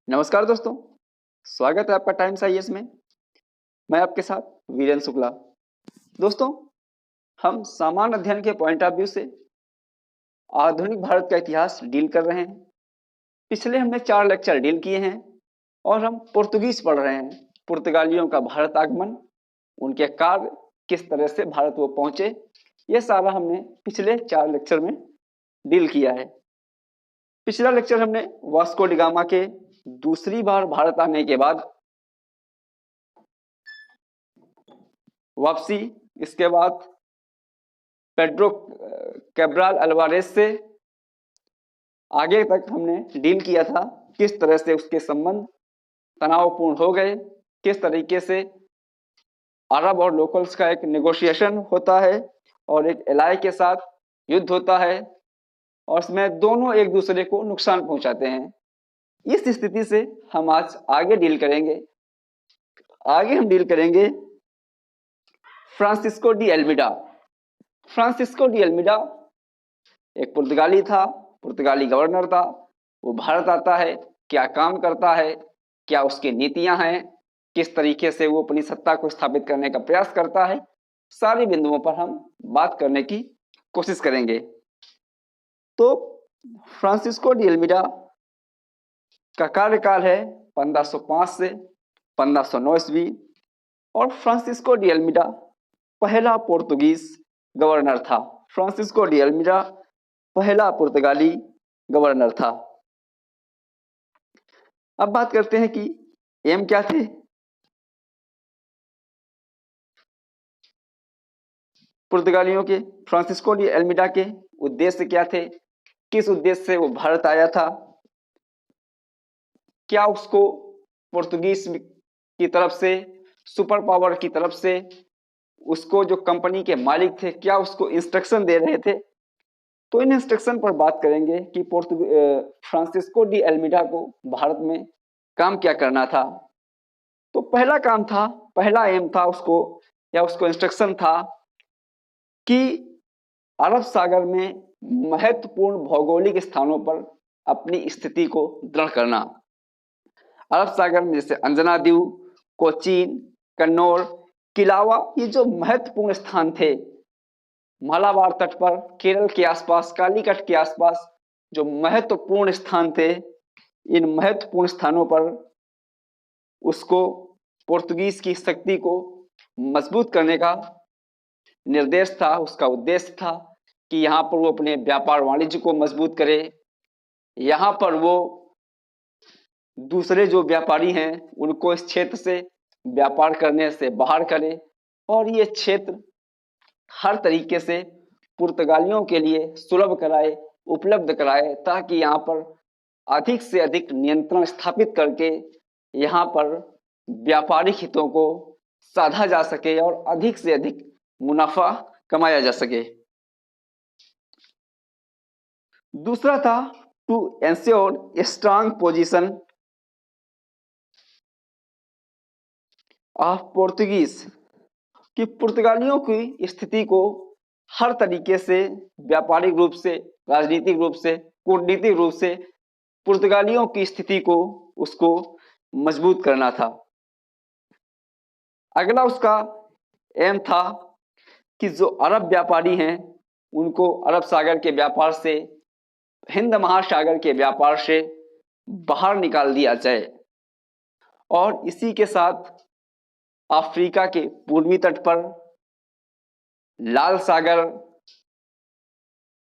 नमस्कार दोस्तों, स्वागत है आपका टाइम्स आईएएस में। मैं आपके साथ वीरेंद्र शुक्ला। दोस्तों, हम सामान्य अध्ययन के पॉइंट ऑफ व्यू से आधुनिक भारत का इतिहास डील कर रहे हैं। पिछले हमने 4 लेक्चर डील किए हैं और हम पुर्तगीज पढ़ रहे हैं। पुर्तगालियों का भारत आगमन, उनके कार्य, किस तरह से भारत वो पहुंचे, ये सारा हमने पिछले 4 लेक्चर में डील किया है। पिछला लेक्चर हमने वास्को डी गामा के दूसरी बार भारत आने के बाद वापसी, इसके बाद पेड्रो कैब्राल अल्वारेस से आगे तक हमने डील किया था। किस तरह से उसके संबंध तनावपूर्ण हो गए, किस तरीके से अरब और लोकल्स का एक नेगोशिएशन होता है और एक एलाई के साथ युद्ध होता है और इसमें दोनों एक दूसरे को नुकसान पहुंचाते हैं। इस स्थिति से हम आज आगे डील करेंगे। आगे हम डील करेंगे फ्रांसिस्को डी एल्मीडा। फ्रांसिस्को डी एल्मीडा एक पुर्तगाली था, पुर्तगाली गवर्नर था। वो भारत आता है, क्या काम करता है, क्या उसकी नीतियां हैं, किस तरीके से वो अपनी सत्ता को स्थापित करने का प्रयास करता है, सारे बिंदुओं पर हम बात करने की कोशिश करेंगे। तो फ्रांसिस्को डी एल्मीडा का कार्यकाल है 1505 से 1509 ईस्वी और फ्रांसिस्को डी एल्मीडा पहला पुर्तगीज गवर्नर था। फ्रांसिस्को डी एल्मीडा पहला पुर्तगाली गवर्नर था। अब बात करते हैं कि एम क्या थे। पुर्तगालियों के, फ्रांसिस्को डी एल्मीडा के उद्देश्य क्या थे, किस उद्देश्य से वो भारत आया था, क्या उसको पुर्तगीज की तरफ से, सुपर पावर की तरफ से, उसको जो कंपनी के मालिक थे, क्या उसको इंस्ट्रक्शन दे रहे थे। तो इन इंस्ट्रक्शन पर बात करेंगे कि फ्रांसिस्को डी एल्मीडा को भारत में काम क्या करना था। तो पहला काम था, पहला एम था उसको, या उसको इंस्ट्रक्शन था कि अरब सागर में महत्वपूर्ण भौगोलिक स्थानों पर अपनी स्थिति को दृढ़ करना। अरब सागर में जैसे अंजना द्वीप, कोचीन, कन्नौर, किलावा, ये जो महत्वपूर्ण स्थान थे, मालाबार तट पर, केरल के आसपास, कालीकट के आसपास जो महत्वपूर्ण स्थान थे, इन महत्वपूर्ण स्थानों पर उसको पुर्तगीज की शक्ति को मजबूत करने का निर्देश था। उसका उद्देश्य था कि यहाँ पर वो अपने व्यापार वाणिज्य को मजबूत करे, यहाँ पर वो दूसरे जो व्यापारी हैं उनको इस क्षेत्र से व्यापार करने से बाहर करे और ये क्षेत्र हर तरीके से पुर्तगालियों के लिए सुलभ कराए, उपलब्ध कराए, ताकि यहाँ पर अधिक से अधिक नियंत्रण स्थापित करके यहाँ पर व्यापारिक हितों को साधा जा सके और अधिक से अधिक मुनाफा कमाया जा सके। दूसरा था to ensure strong position of Portuguese, कि पुर्तगालियों की स्थिति को हर तरीके से, व्यापारिक रूप से, राजनीतिक रूप से, कूटनीतिक रूप से पुर्तगालियों की स्थिति को उसको मजबूत करना था। अगला उसका एम था कि जो अरब व्यापारी हैं उनको अरब सागर के व्यापार से, हिंद महासागर के व्यापार से बाहर निकाल दिया जाए और इसी के साथ अफ्रीका के पूर्वी तट पर लाल सागर,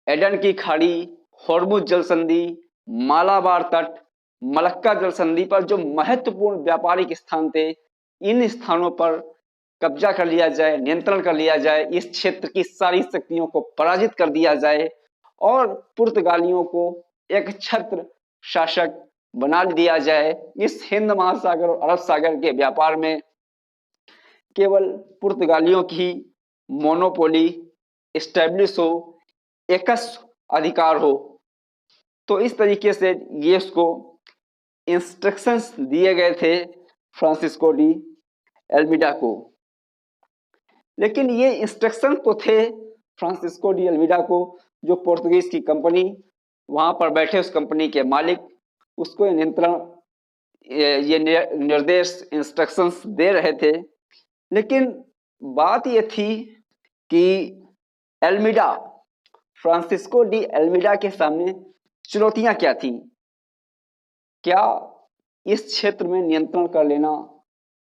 एडन की खाड़ी, हॉर्मुज जल संधि, मालाबार तट, मलक्का जल संधि पर जो महत्वपूर्ण व्यापारिक स्थान थे, इन स्थानों पर कब्जा कर लिया जाए, नियंत्रण कर लिया जाए, इस क्षेत्र की सारी शक्तियों को पराजित कर दिया जाए और पुर्तगालियों को एक छत्र शासक बना दिया जाए। इस हिंद महासागर और अरब सागर के व्यापार में केवल पुर्तगालियों की मोनोपोली एस्टेब्लिश हो, एकस अधिकार हो। तो इस तरीके से ये उसको इंस्ट्रक्शंस दिए गए थे फ्रांसिस्को डी एल्मीडा को। लेकिन ये इंस्ट्रक्शन तो थे फ्रांसिस्को डी एल्मीडा को, जो पुर्तगीज की कंपनी, वहां पर बैठे उस कंपनी के मालिक, उसको नियंत्रण ये निर्देश इंस्ट्रक्शंस दे रहे थे। लेकिन बात ये थी कि एल्मीडा, फ्रांसिस्को डी एल्मीडा के सामने चुनौतियां क्या थी? क्या इस क्षेत्र में नियंत्रण कर लेना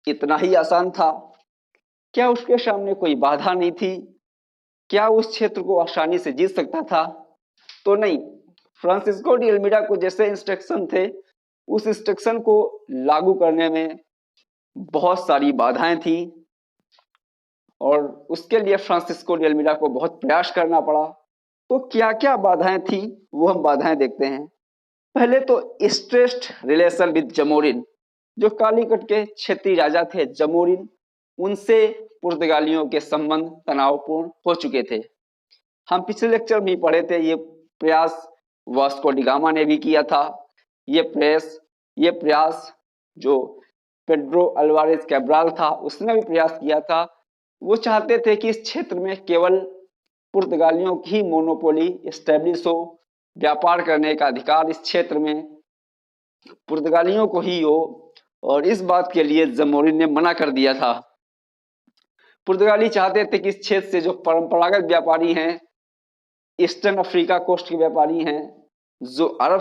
इतना ही आसान था? क्या उसके सामने कोई बाधा नहीं थी? क्या उस क्षेत्र को आसानी से जीत सकता था? तो नहीं, फ्रांसिस्को डी एल्मीडा को जैसे इंस्ट्रक्शन थे, उस इंस्ट्रक्शन को लागू करने में बहुत सारी बाधाएं थी और उसके लिए फ्रांसिस्को डी एल्मीडा को बहुत प्रयास करना पड़ा। तो क्या क्या बाधाएं थी वो हम बाधाएं देखते हैं। पहले तो स्ट्रेस्ड रिलेशन विद जमोरिन, जो कालीकट के क्षेत्रीय राजा थे जमोरिन, उनसे पुर्तगालियों के संबंध तनावपूर्ण हो चुके थे। हम पिछले लेक्चर में ही पढ़े थे, ये प्रयास वास्को डी गामा ने भी किया था। ये प्रयास जो पेड्रो अल्वारेज कैब्राल था उसने भी प्रयास किया था। वो चाहते थे कि इस क्षेत्र में केवल पुर्तगालियों की मोनोपोली एस्टेब्लिश हो, व्यापार करने का अधिकार इस क्षेत्र में पुर्तगालियों को ही हो, और इस बात के लिए जमोरिन ने मना कर दिया था। पुर्तगाली चाहते थे कि इस क्षेत्र से जो परंपरागत व्यापारी हैं, ईस्टर्न अफ्रीका कोस्ट के व्यापारी हैं, जो अरब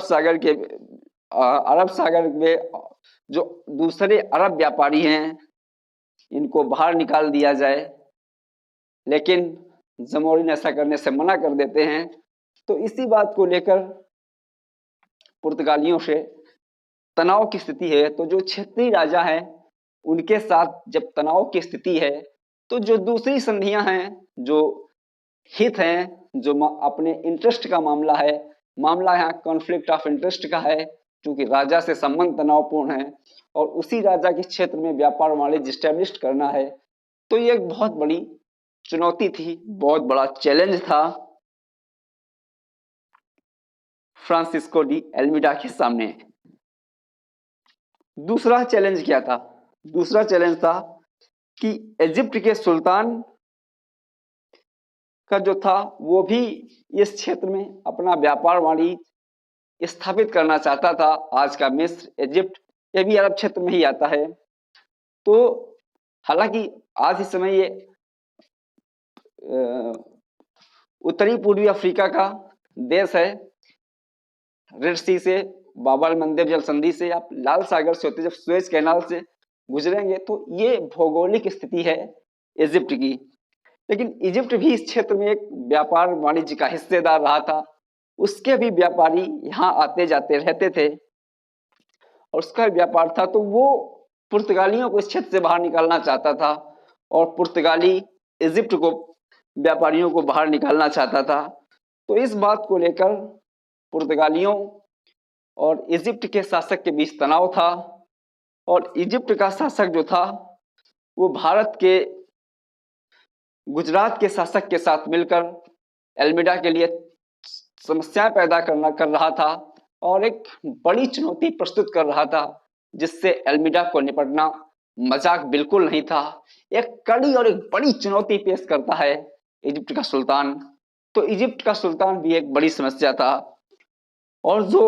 सागर में जो दूसरे अरब व्यापारी हैं, इनको बाहर निकाल दिया जाए। लेकिन जमोरिन ऐसा करने से मना कर देते हैं। तो इसी बात को लेकर पुर्तगालियों से तनाव की स्थिति है। तो जो क्षेत्रीय राजा हैं उनके साथ जब तनाव की स्थिति है, तो जो दूसरी संधियां हैं, जो हित हैं, जो अपने इंटरेस्ट का मामला यहाँ कॉन्फ्लिक्ट ऑफ इंटरेस्ट का है, क्योंकि राजा से संबंध तनावपूर्ण है और उसी राजा के क्षेत्र में व्यापार वाणिज्य स्टैब्लिश करना है। तो ये एक बहुत बड़ी चुनौती थी, बहुत बड़ा चैलेंज था फ्रांसिस्को डी एल्मीडा के सामने। दूसरा चैलेंज क्या था? दूसरा चैलेंज था कि इजिप्ट के सुल्तान का जो था वो भी इस क्षेत्र में अपना व्यापार वाणिज्य स्थापित करना चाहता था। आज का मिस्र, इजिप्ट, ये भी अरब क्षेत्र में ही आता है। तो हालांकि आज इस समय ये उत्तरी पूर्वी अफ्रीका का देश है। रेड सी से, बाब अल मंदेब जल संधि से, आप लाल सागर से होते जब सुएज कैनाल से गुजरेंगे, तो ये भौगोलिक स्थिति है इजिप्ट की। लेकिन इजिप्ट भी इस क्षेत्र में एक व्यापार वाणिज्य का हिस्सेदार रहा था। उसके भी व्यापारी यहाँ आते जाते रहते थे और उसका व्यापार था। तो वो पुर्तगालियों को इस क्षेत्र से बाहर निकालना चाहता था और पुर्तगाली इजिप्ट को, व्यापारियों को बाहर निकालना चाहता था। तो इस बात को लेकर पुर्तगालियों और इजिप्ट के शासक के बीच तनाव था और इजिप्ट का शासक जो था वो भारत के गुजरात के शासक के साथ मिलकर एल्मीडा के लिए समस्याएं पैदा कर रहा था और एक बड़ी चुनौती प्रस्तुत कर रहा था, जिससे एल्मीडा को निपटना मजाक बिल्कुल नहीं था। एक कड़ी और एक बड़ी चुनौती पेश करता है इजिप्ट का सुल्तान। तो इजिप्ट का सुल्तान भी एक बड़ी समस्या था और जो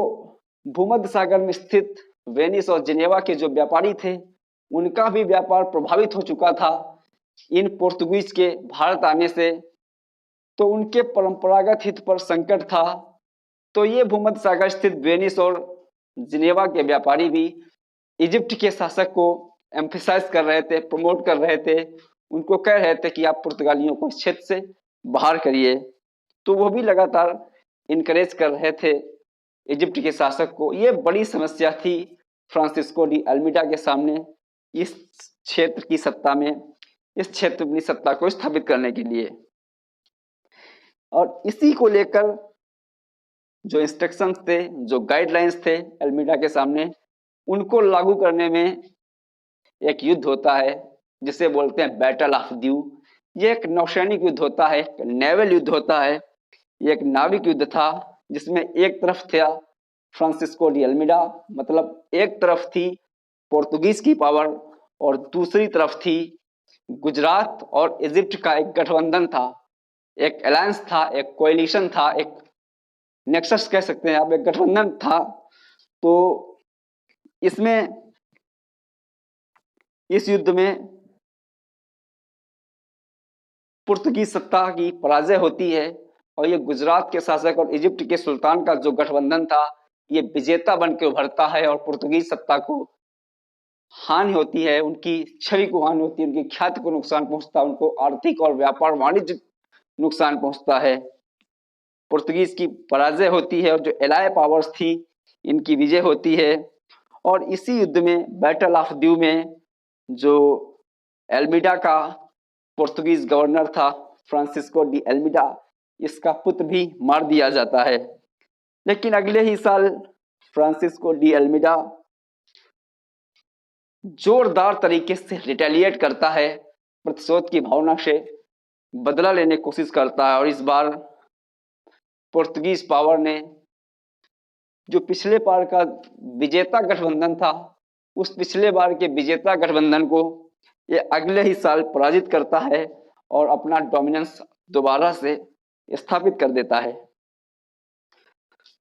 भूमध्य सागर में स्थित वेनिस और जिनेवा के जो व्यापारी थे, उनका भी व्यापार प्रभावित हो चुका था इन पोर्तुगीज के भारत आने से। तो उनके परंपरागत हित पर संकट था। तो ये भूमध्य सागर स्थित वेनिस और जिनेवा के व्यापारी भी इजिप्ट के शासक को एम्फेसाइज कर रहे थे, प्रमोट कर रहे थे, उनको कह रहे थे कि आप पुर्तगालियों को इस क्षेत्र से बाहर करिए। तो वो भी लगातार इनकरेज कर रहे थे इजिप्ट के शासक को। ये बड़ी समस्या थी फ्रांसिस्को डी एल्मीडा के सामने इस क्षेत्र की सत्ता में, इस क्षेत्र की सत्ता को स्थापित करने के लिए। और इसी को लेकर जो इंस्ट्रक्शंस थे, जो गाइडलाइंस थे एल्मीडा के सामने, उनको लागू करने में एक युद्ध होता है जिसे बोलते हैं बैटल ऑफ द्यू। ये एक नौसैनिक युद्ध होता है, नेवल युद्ध होता है। ये एक नाविक युद्ध था जिसमें एक तरफ था फ्रांसिस्को डी एल्मीडा, मतलब एक तरफ थी पोर्तुगीज की पावर और दूसरी तरफ थी गुजरात और इजिप्ट का एक गठबंधन था, एक अलायंस था, एक कोएलिशन था, एक नेक्सस कह सकते हैं आप, एक गठबंधन था। तो इसमें इस युद्ध में पुर्तगीज सत्ता की पराजय होती है और ये गुजरात के शासक और इजिप्ट के सुल्तान का जो गठबंधन था ये विजेता बनकर उभरता है और पुर्तगीज सत्ता को हानि होती है, उनकी छवि को हानि होती है, उनकी ख्याति को नुकसान पहुंचता है, उनको आर्थिक और व्यापार वाणिज्य नुकसान पहुंचता है। पुर्तगीज की पराजय होती है और जो एलाय पावर्स थी इनकी विजय होती है। और इसी युद्ध में बैटल ऑफ द्यू में जो एल्मिडा का पुर्तगीज गवर्नर था फ्रांसिस्को डी एल्मिडा, इसका पुत्र भी मार दिया जाता है। लेकिन अगले ही साल फ्रांसिस्को डी एल्मिडा जोरदार तरीके से रिटेलिएट करता है, प्रतिशोध की भावना से बदला लेने की कोशिश करता है और इस बार पुर्तगीज पावर ने जो पिछले बार का विजेता गठबंधन था उस पिछले बार के विजेता गठबंधन को ये अगले ही साल पराजित करता है और अपना डोमिनेंस दोबारा से स्थापित कर देता है।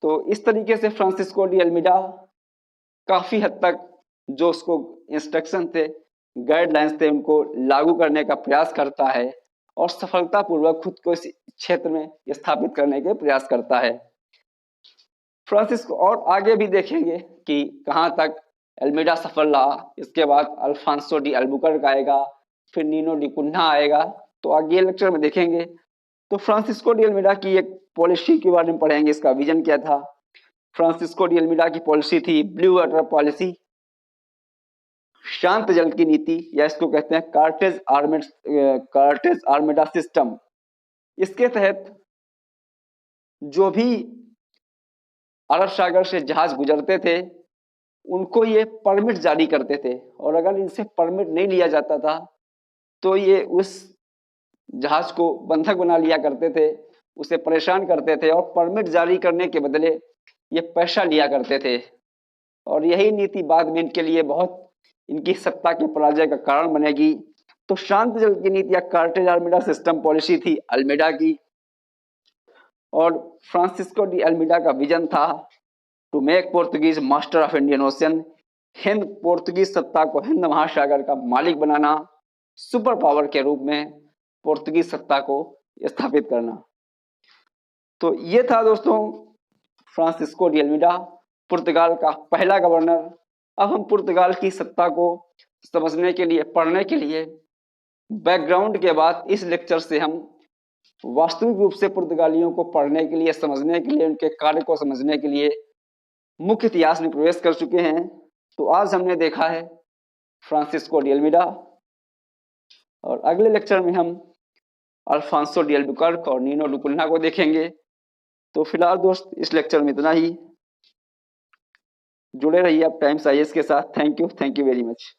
तो इस तरीके से फ्रांसिस्को डी एल्मिडा काफी हद तक जो उसको इंस्ट्रक्शन थे, गाइडलाइंस थे, उनको लागू करने का प्रयास करता है और सफलतापूर्वक खुद को इस क्षेत्र में स्थापित करने के प्रयास करता है। फ्रांसिस्को और आगे भी देखेंगे कि कहां तक एल्मिडा सफल रहा। इसके बाद अल्फांसो डी अल्बुकर्क आएगा, फिर नीनो डी कुन्हा आएगा, तो आगे लेक्चर में देखेंगे। तो फ्रांसिस्को डी एल्मिडा की एक पॉलिसी के बारे में पढ़ेंगे, इसका विजन क्या था। फ्रांसिस्को डी एल्मिडा की पॉलिसी थी ब्लू वाटर पॉलिसी, शांत जल की नीति, या इसको कहते हैं कार्टेज आर्मेडा सिस्टम। इसके तहत जो भी अरब सागर से जहाज गुजरते थे उनको ये परमिट जारी करते थे और अगर इनसे परमिट नहीं लिया जाता था तो ये उस जहाज को बंधक बना लिया करते थे, उसे परेशान करते थे और परमिट जारी करने के बदले ये पैसा लिया करते थे। और यही नीति बाद में इनके लिए बहुत इनकी सत्ता के पराजय का कारण बनेगी। तो शांत जल की नीति या कार्टेज आर्मेडा सिस्टम पॉलिसी थी अल्मेडा की, और फ्रांसिस्को डी अल्मेडा का विजन था to make Portuguese master of Indian Ocean, Hind Portuguese सत्ता को हिंद महासागर का मालिक बनाना, सुपर पावर के रूप में पोर्तुगीज सत्ता को स्थापित करना। तो ये था दोस्तों फ्रांसिस्को डी अल्मेडा, पुर्तगाल का पहला गवर्नर। अब हम पुर्तगाल की सत्ता को समझने के लिए, पढ़ने के लिए बैकग्राउंड के बाद इस लेक्चर से हम वास्तविक रूप से पुर्तगालियों को पढ़ने के लिए, समझने के लिए, उनके कार्य को समझने के लिए मुख्य इतिहास में प्रवेश कर चुके हैं। तो आज हमने देखा है फ्रांसिस्को डी अल्मेडा और अगले लेक्चर में हम अल्फांसो डी अल्बुकर्क और नीनो डी कुन्हा को देखेंगे। तो फिलहाल दोस्त इस लेक्चर में इतना ही। जुड़े रहिए आप टाइम्स आईएएस के साथ। Thank you very much.